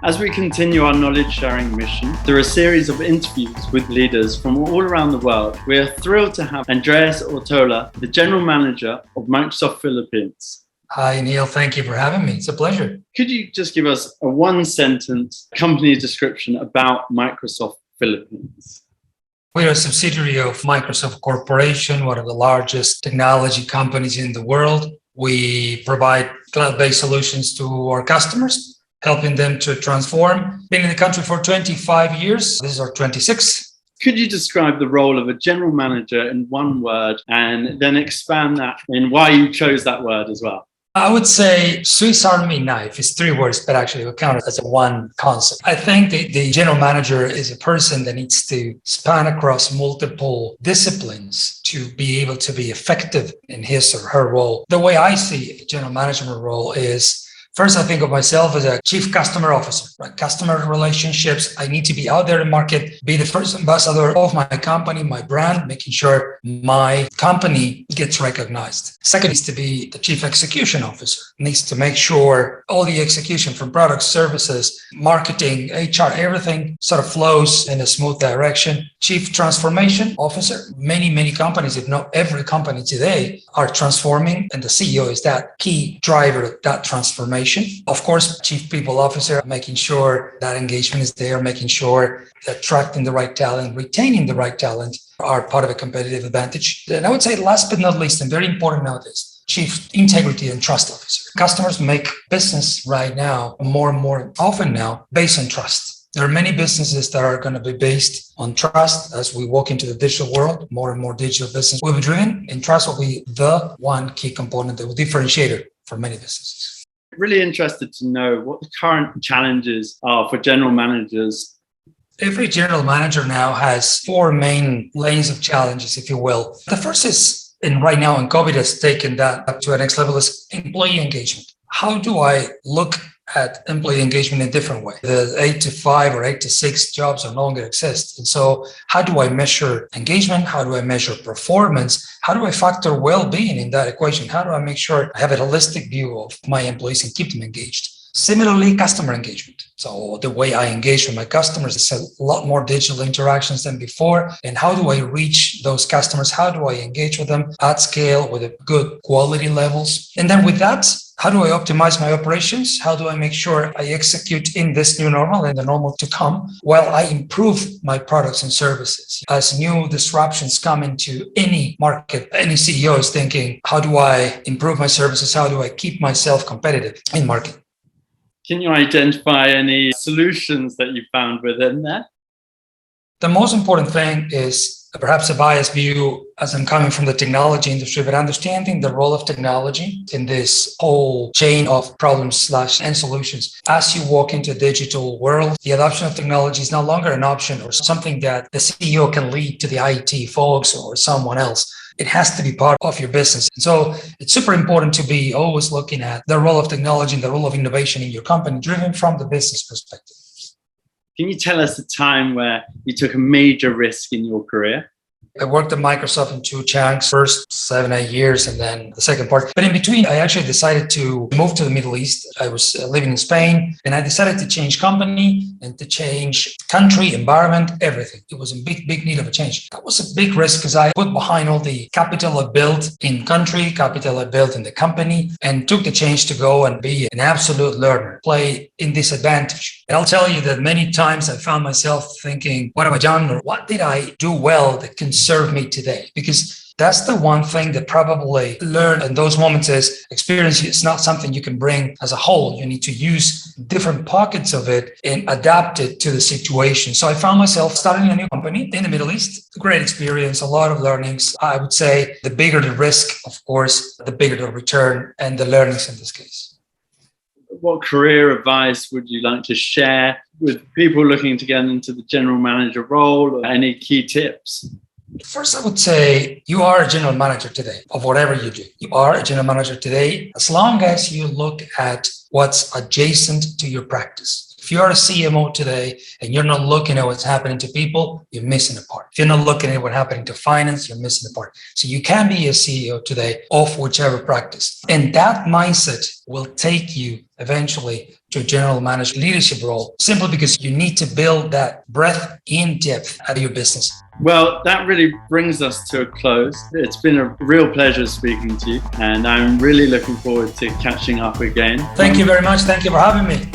As we continue our knowledge sharing mission through a series of interviews with leaders from all around the world, we are thrilled to have Andreas Ortola, the General Manager of Microsoft Philippines. Hi, Neil. Thank you for having me. It's a pleasure. Could you just give us a one-sentence company description about Microsoft Philippines? We're a subsidiary of Microsoft Corporation, one of the largest technology companies in the world. We provide cloud-based solutions to our customers, helping them to transform. Been in the country for 25 years. This is our 26th. Could you describe the role of a general manager in one word and then expand that in why you chose that word as well? I would say Swiss Army knife is 3 words, but actually we count it as a one concept. I think the general manager is a person that needs to span across multiple disciplines to be able to be effective in his or her role. The way I see a general management role is, first, I think of myself as a chief customer officer, right? Customer relationships. I need to be out there in the market, be the first ambassador of my company, my brand, making sure my company gets recognized. Second is to be the chief execution officer. Needs to make sure all the execution from products, services, marketing, HR, everything sort of flows in a smooth direction. Chief transformation officer. Many companies, if not every company today, are transforming, and the CEO is that key driver of that transformation. Of course, chief people officer, making sure that engagement is there, making sure that attracting the right talent, retaining the right talent are part of a competitive advantage. And I would say last but not least, and very important nowadays, chief integrity and trust officer. Customers make business right now, more and more often now, based on trust. There are many businesses that are going to be based on trust as we walk into the digital world. More and more digital business will be driven, and trust will be the one key component that will differentiate it for many businesses. Really interested to know what the current challenges are for general managers. Every general manager now has 4 main lanes of challenges, if you will. The first is, and right now, and COVID has taken that up to a next level, is employee engagement. How do I look at employee engagement in a different way? The 8 to 5 or 8 to 6 jobs no longer exist. And so how do I measure engagement? How do I measure performance? How do I factor well-being in that equation? How do I make sure I have a holistic view of my employees and keep them engaged? Similarly, customer engagement. So the way I engage with my customers is a lot more digital interactions than before. And how do I reach those customers? How do I engage with them at scale with a good quality levels? And then with that, how do I optimize my operations? How do I make sure I execute in this new normal and the normal to come while I improve my products and services? As new disruptions come into any market, any CEO is thinking, how do I improve my services? How do I keep myself competitive in market? Can you identify any solutions that you found within that? The most important thing is perhaps a biased view as I'm coming from the technology industry, but understanding the role of technology in this whole chain of problems and solutions. As you walk into a digital world, the adoption of technology is no longer an option or something that the CEO can lead to the IT folks or someone else. It has to be part of your business. And so it's super important to be always looking at the role of technology and the role of innovation in your company, driven from the business perspective. Can you tell us a time where you took a major risk in your career? I worked at Microsoft in 2 chunks, first 7-8 years, and then the second part. But in between, I actually decided to move to the Middle East. I was living in Spain, and I decided to change company and to change country, environment, everything. It was a big need of a change. That was a big risk because I put behind all the capital I built in country, capital I built in the company, and took the change to go and be an absolute learner, play in disadvantage. And I'll tell you that many times I found myself thinking, what have I done, or what did I do well that can serve me today? Because that's the one thing that probably learned in those moments is experience is not something you can bring as a whole. You need to use different pockets of it and adapt it to the situation. So I found myself starting a new company in the Middle East. Great experience, a lot of learnings. I would say the bigger the risk, of course, the bigger the return and the learnings in this case. What career advice would you like to share with people looking to get into the general manager role, or any key tips? First, I would say you are a general manager today of whatever you do. You are a general manager today as long as you look at what's adjacent to your practice. If you're a CMO today and you're not looking at what's happening to people, you're missing a part. If you're not looking at what's happening to finance, you're missing a part. So you can be a CEO today of whichever practice. And that mindset will take you eventually to a general manager leadership role, simply because you need to build that breadth in depth out of your business. Well, that really brings us to a close. It's been a real pleasure speaking to you, and I'm really looking forward to catching up again. Thank you very much. Thank you for having me.